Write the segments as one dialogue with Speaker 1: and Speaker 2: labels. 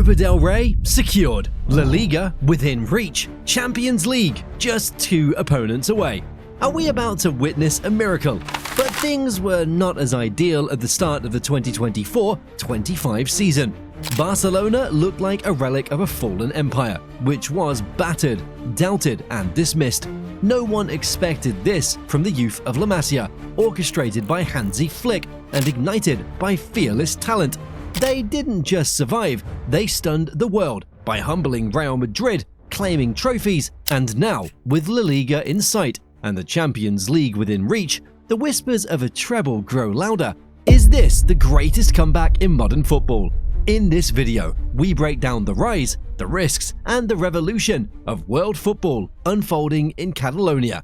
Speaker 1: Copa del Rey secured, La Liga within reach, Champions League just 2 opponents away. Are we about to witness a miracle? But things were not as ideal at the start of the 2024-25 season. Barcelona looked like a relic of a fallen empire, which was battered, doubted and dismissed. No one expected this from the youth of La Masia, orchestrated by Hansi Flick and ignited by fearless talent. They didn't just survive, they stunned the world by humbling Real Madrid, claiming trophies, and now, with La Liga in sight and the Champions League within reach, the whispers of a treble grow louder. Is this the greatest comeback in modern football? In this video, we break down the rise, the risks, and the revolution of world football unfolding in Catalonia.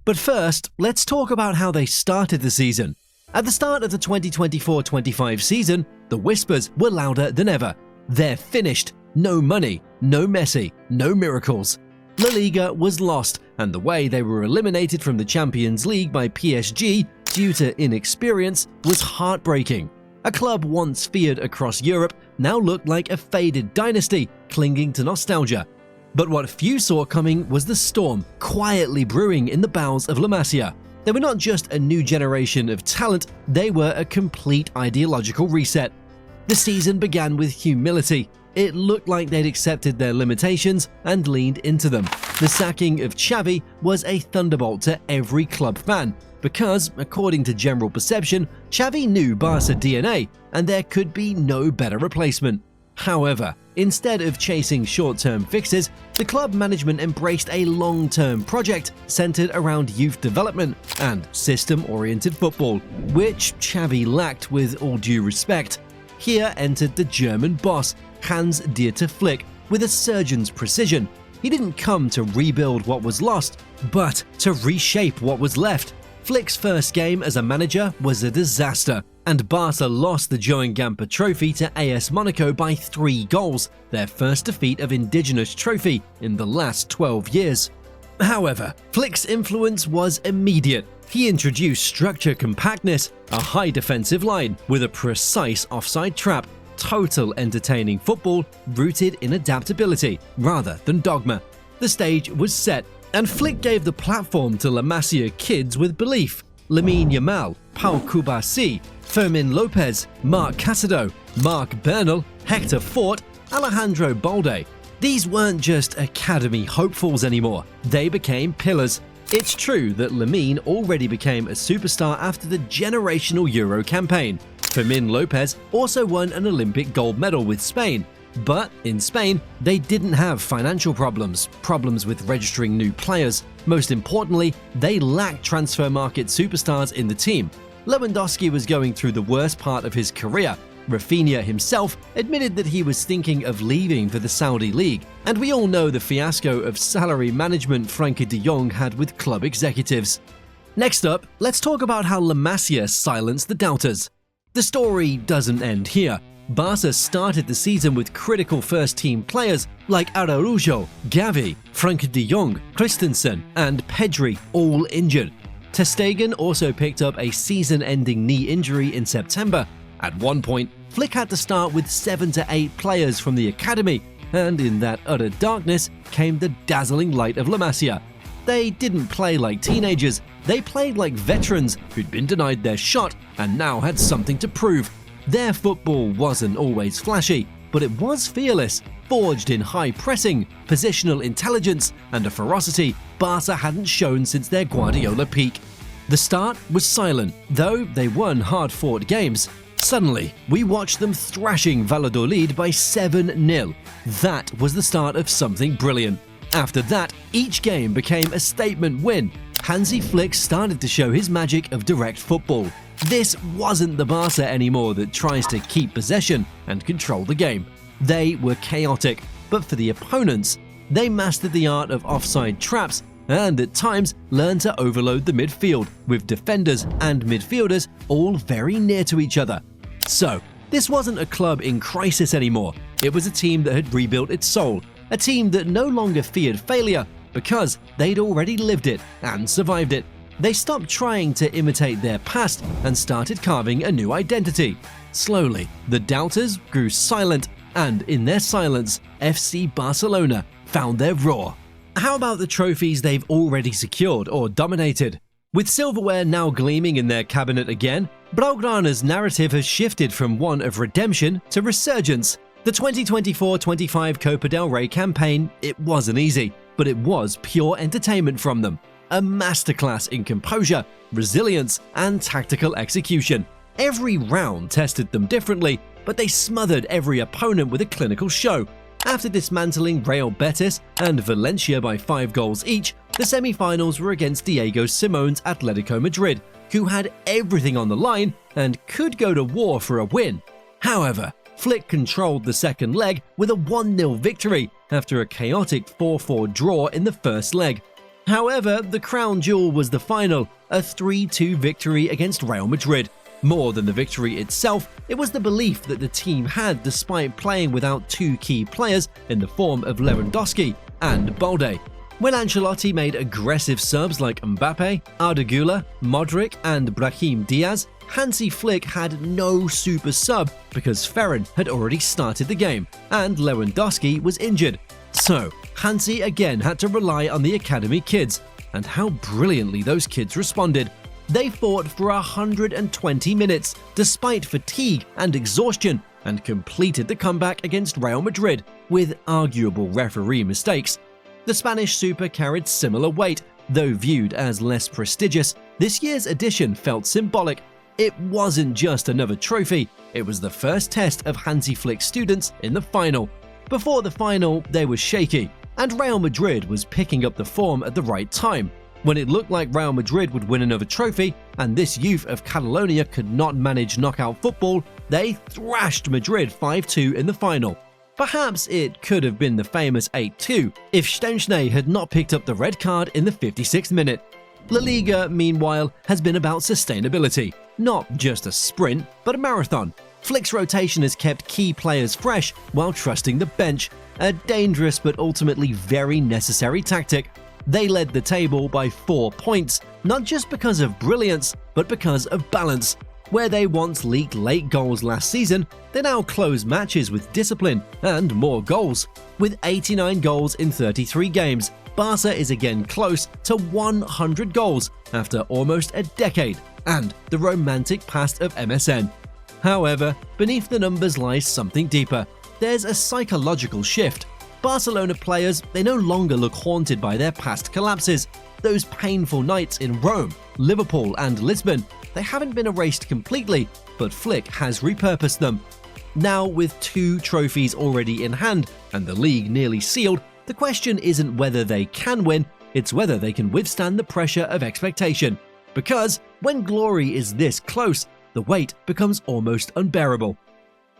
Speaker 1: But first, let's talk about how they started the season. At the start of the 2024-25 season, the whispers were louder than ever. They're finished. No money, no Messi, no miracles. La Liga was lost, and the way they were eliminated from the Champions League by PSG due to inexperience was heartbreaking. A club once feared across Europe now looked like a faded dynasty clinging to nostalgia. But what few saw coming was the storm quietly brewing in the bowels of La Masia. They were not just a new generation of talent, they were a complete ideological reset. The season began with humility. It looked like they'd accepted their limitations and leaned into them. The sacking of Xavi was a thunderbolt to every club fan, because, according to general perception, Xavi knew Barca DNA and there could be no better replacement. However, instead of chasing short-term fixes, the club management embraced a long-term project centered around youth development and system-oriented football, which Xavi lacked with all due respect. Here entered the German boss, Hans-Dieter Flick, with a surgeon's precision. He didn't come to rebuild what was lost, but to reshape what was left. Flick's first game as a manager was a disaster, and Barca lost the Joan Gamper Trophy to AS Monaco by 3 goals, their first defeat of indigenous trophy in the last 12 years. However, Flick's influence was immediate. He introduced structure compactness, a high defensive line with a precise offside trap, total entertaining football rooted in adaptability rather than dogma. The stage was set, and Flick gave the platform to La Masia kids with belief. Lamine Yamal, Pau Cubarsí, Fermin Lopez, Marc Casado, Marc Bernal, Hector Fort, Alejandro Balde. These weren't just academy hopefuls anymore, they became pillars. It's true that Lamine already became a superstar after the generational Euro campaign. Fermin Lopez also won an Olympic gold medal with Spain. But in Spain, they didn't have financial problems with registering new players. Most importantly, they lacked transfer market superstars in the team. Lewandowski was going through the worst part of his career. Rafinha himself admitted that he was thinking of leaving for the Saudi League. And we all know the fiasco of salary management Frenkie de Jong had with club executives. Next up, let's talk about how La Masia silenced the doubters. The story doesn't end here. Barca started the season with critical first-team players like Araujo, Xavi, Frenkie de Jong, Christensen, and Pedri, all injured. Ter Stegen also picked up a season-ending knee injury in September. At one point, Flick had to start with 7 to 8 players from the academy, and in that utter darkness came the dazzling light of La Masia. They didn't play like teenagers, they played like veterans who'd been denied their shot and now had something to prove. Their football wasn't always flashy, but it was fearless, forged in high pressing, positional intelligence, and a ferocity Barca hadn't shown since their Guardiola peak. The start was silent, though they won hard-fought games. Suddenly, we watched them thrashing Valladolid by 7-0. That was the start of something brilliant. After that, each game became a statement win. Hansi Flick started to show his magic of direct football. This wasn't the Barca anymore that tries to keep possession and control the game. They were chaotic, but for the opponents, they mastered the art of offside traps and at times learned to overload the midfield, with defenders and midfielders all very near to each other. So, this wasn't a club in crisis anymore. It was a team that had rebuilt its soul, a team that no longer feared failure because they'd already lived it and survived it. They stopped trying to imitate their past and started carving a new identity. Slowly, the doubters grew silent. and in their silence, FC Barcelona found their roar. How about the trophies they've already secured or dominated? With silverware now gleaming in their cabinet again, Blaugrana's narrative has shifted from one of redemption to resurgence. The 2024-25 Copa del Rey campaign, it wasn't easy, but it was pure entertainment from them. A masterclass in composure, resilience, and tactical execution. Every round tested them differently, but they smothered every opponent with a clinical show. After dismantling Real Betis and Valencia by 5 goals each, the semi-finals were against Diego Simeone's Atletico Madrid, who had everything on the line and could go to war for a win. However, Flick controlled the second leg with a 1-0 victory after a chaotic 4-4 draw in the first leg. However, the crown jewel was the final, a 3-2 victory against Real Madrid. More than the victory itself, it was the belief that the team had despite playing without 2 key players in the form of Lewandowski and Balde. When Ancelotti made aggressive subs like Mbappe, Arda Güler, Modric and Brahim Diaz, Hansi Flick had no super sub because Ferran had already started the game and Lewandowski was injured. So, Hansi again had to rely on the academy kids, and how brilliantly those kids responded. They fought for 120 minutes despite fatigue and exhaustion and completed the comeback against Real Madrid with arguable referee mistakes. The Spanish Super carried similar weight, though viewed as less prestigious. This year's edition felt symbolic. It wasn't just another trophy, it was the first test of Hansi Flick's students in the final. Before the final, they were shaky, and Real Madrid was picking up the form at the right time. When it looked like Real Madrid would win another trophy, and this youth of Catalonia could not manage knockout football, they thrashed Madrid 5-2 in the final. Perhaps it could have been the famous 8-2 if Szczęsny had not picked up the red card in the 56th minute. La Liga, meanwhile, has been about sustainability. Not just a sprint, but a marathon. Flick's rotation has kept key players fresh while trusting the bench, a dangerous but ultimately very necessary tactic. They led the table by 4 points, not just because of brilliance, but because of balance. Where they once leaked late goals last season, they now close matches with discipline and more goals. With 89 goals in 33 games, Barca is again close to 100 goals after almost a decade, and the romantic past of MSN. However, beneath the numbers lies something deeper. There's a psychological shift. Barcelona players, they no longer look haunted by their past collapses. Those painful nights in Rome, Liverpool and Lisbon, they haven't been erased completely, but Flick has repurposed them. Now, with 2 trophies already in hand and the league nearly sealed, the question isn't whether they can win, it's whether they can withstand the pressure of expectation. Because when glory is this close, the weight becomes almost unbearable.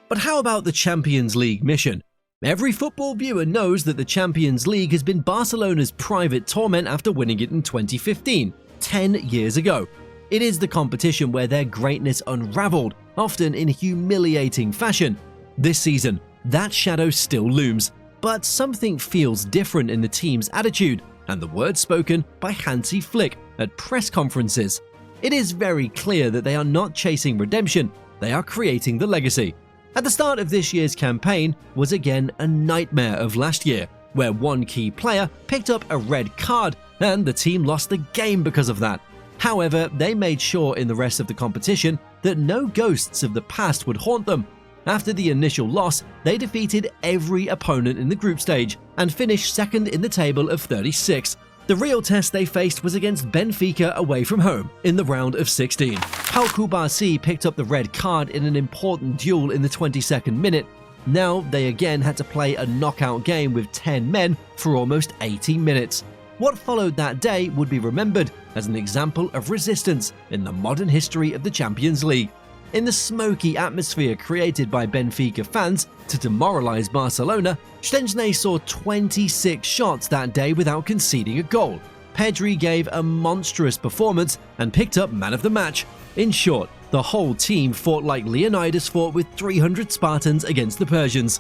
Speaker 1: But how about the Champions League mission? Every football viewer knows that the Champions League has been Barcelona's private torment after winning it in 2015, 10 years ago. It is the competition where their greatness unraveled, often in humiliating fashion. This season, that shadow still looms, but something feels different in the team's attitude and the words spoken by Hansi Flick at press conferences. It is very clear that they are not chasing redemption, they are creating the legacy. At the start of this year's campaign was again a nightmare of last year, where one key player picked up a red card and the team lost the game because of that. However, they made sure in the rest of the competition that no ghosts of the past would haunt them. After the initial loss, they defeated every opponent in the group stage and finished second in the table of 36. The real test they faced was against Benfica away from home in the round of 16. Pau Cubarsí picked up the red card in an important duel in the 22nd minute. Now they again had to play a knockout game with 10 men for almost 80 minutes. What followed that day would be remembered as an example of resistance in the modern history of the Champions League. In the smoky atmosphere created by Benfica fans to demoralize Barcelona, Szczęsny saw 26 shots that day without conceding a goal. Pedri gave a monstrous performance and picked up man of the match. In short, the whole team fought like Leonidas fought with 300 Spartans against the Persians.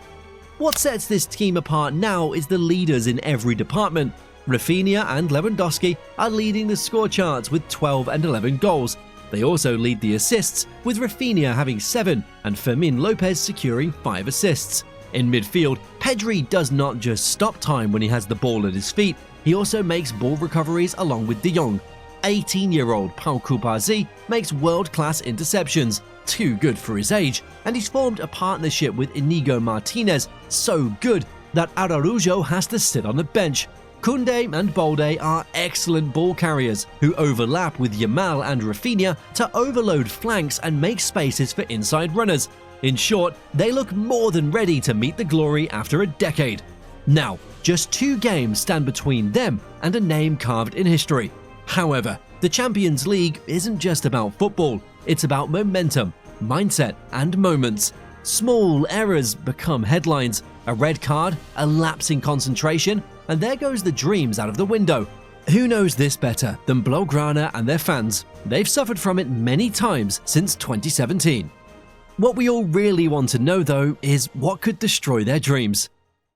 Speaker 1: What sets this team apart now is the leaders in every department. Rafinha and Lewandowski are leading the score charts with 12 and 11 goals. They also lead the assists, with Rafinha having 7 and Fermin Lopez securing 5 assists. In midfield, Pedri does not just stop time when he has the ball at his feet, he also makes ball recoveries along with De Jong. 18-year-old Pau Cubarsí makes world-class interceptions, too good for his age, and he's formed a partnership with Inigo Martinez so good that Araujo has to sit on the bench. Koundé and Balde are excellent ball carriers who overlap with Yamal and Rafinha to overload flanks and make spaces for inside runners. In short, they look more than ready to meet the glory after a decade. Now, just 2 games stand between them and a name carved in history. However, the Champions League isn't just about football, it's about momentum, mindset, and moments. Small errors become headlines, a red card, a lapse in concentration, and there goes the dreams out of the window. Who knows this better than Blaugrana and their fans? They've suffered from it many times since 2017. What we all really want to know, though, is what could destroy their dreams.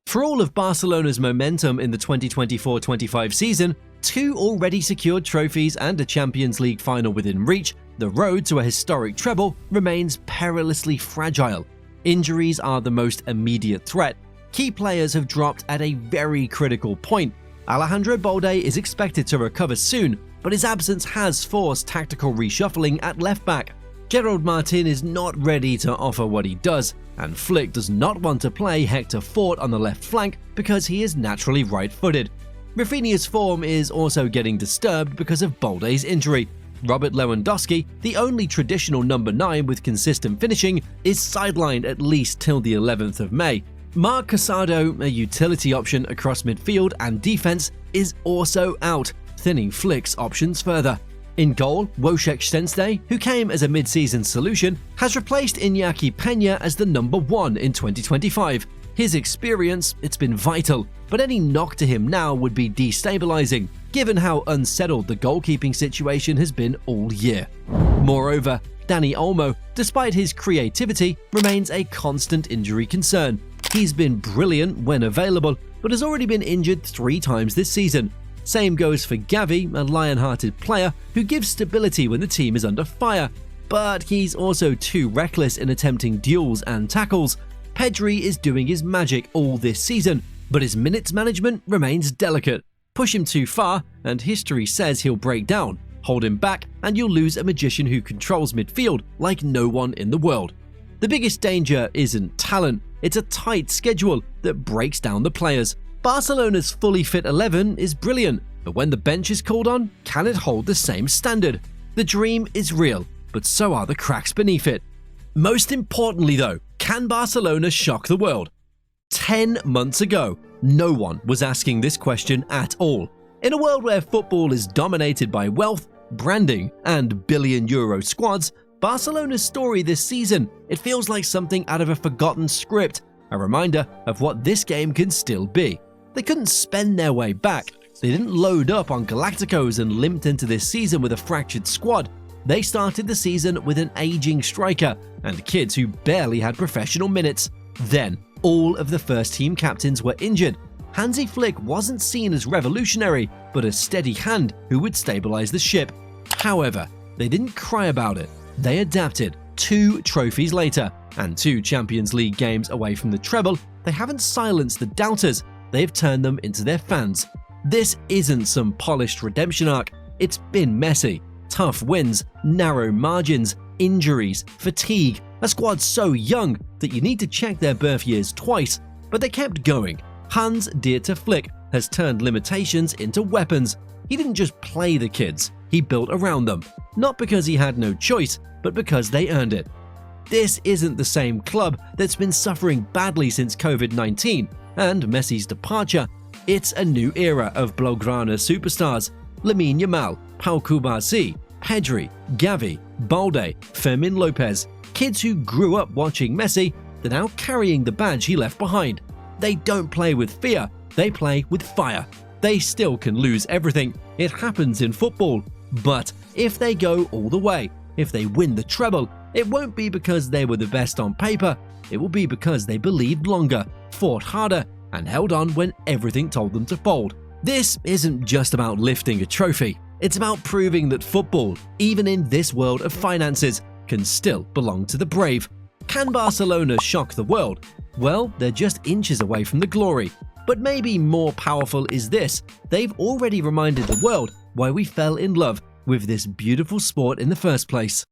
Speaker 1: For all of Barcelona's momentum in the 2024-25 season, 2 already secured trophies and a Champions League final within reach, the road to a historic treble remains perilously fragile. Injuries are the most immediate threat. Key players have dropped at a very critical point. Alejandro Balde is expected to recover soon, but his absence has forced tactical reshuffling at left-back. Gerard Martin is not ready to offer what he does, and Flick does not want to play Hector Fort on the left flank because he is naturally right-footed. Rafinha's form is also getting disturbed because of Balde's injury. Robert Lewandowski, the only traditional number 9 with consistent finishing, is sidelined at least till the 11th of May. Marc Casado, a utility option across midfield and defense, is also out, thinning Flick's options further. In goal, Wojciech Szczęsny, who came as a mid-season solution, has replaced Iñaki Peña as the number 1 in 2025. His experience, it's been vital, but any knock to him now would be destabilizing, given how unsettled the goalkeeping situation has been all year. Moreover, Dani Olmo, despite his creativity, remains a constant injury concern. He's been brilliant when available, but has already been injured 3 times this season. Same goes for Xavi, a lion-hearted player who gives stability when the team is under fire, but he's also too reckless in attempting duels and tackles. Pedri is doing his magic all this season, but his minutes management remains delicate. Push him too far, and history says he'll break down. Hold him back, and you'll lose a magician who controls midfield like no one in the world. The biggest danger isn't talent, it's a tight schedule that breaks down the players. Barcelona's fully fit 11 is brilliant, but when the bench is called on, can it hold the same standard? The dream is real, but so are the cracks beneath it. Most importantly though, can Barcelona shock the world? 10 months ago, no one was asking this question at all. In a world where football is dominated by wealth, branding, and billion-euro squads, Barcelona's story this season, it feels like something out of a forgotten script, a reminder of what this game can still be. They couldn't spend their way back. They didn't load up on Galacticos and limped into this season with a fractured squad. They started the season with an aging striker and kids who barely had professional minutes. Then, all of the first-team captains were injured. Hansi Flick wasn't seen as revolutionary, but a steady hand who would stabilize the ship. However, they didn't cry about it. They adapted. 2 trophies later, and 2 Champions League games away from the treble, they haven't silenced the doubters. They've turned them into their fans. This isn't some polished redemption arc. It's been messy. Tough wins, narrow margins, injuries, fatigue, a squad so young that you need to check their birth years twice, but they kept going. Hans-Dieter Flick has turned limitations into weapons. He didn't just play the kids, he built around them, not because he had no choice, but because they earned it. This isn't the same club that's been suffering badly since COVID-19 and Messi's departure. It's a new era of Blaugrana superstars. Lamine Yamal, Pau Cubarsí, Pedri, Xavi, Balde, Fermin Lopez, kids who grew up watching Messi, they're now carrying the badge he left behind. They don't play with fear, they play with fire. They still can lose everything, it happens in football. But if they go all the way, if they win the treble, it won't be because they were the best on paper, it will be because they believed longer, fought harder, and held on when everything told them to fold. This isn't just about lifting a trophy, it's about proving that football, even in this world of finances, can still belong to the brave. Can Barcelona shock the world? Well, they're just inches away from the glory. But maybe more powerful is this: they've already reminded the world why we fell in love with this beautiful sport in the first place.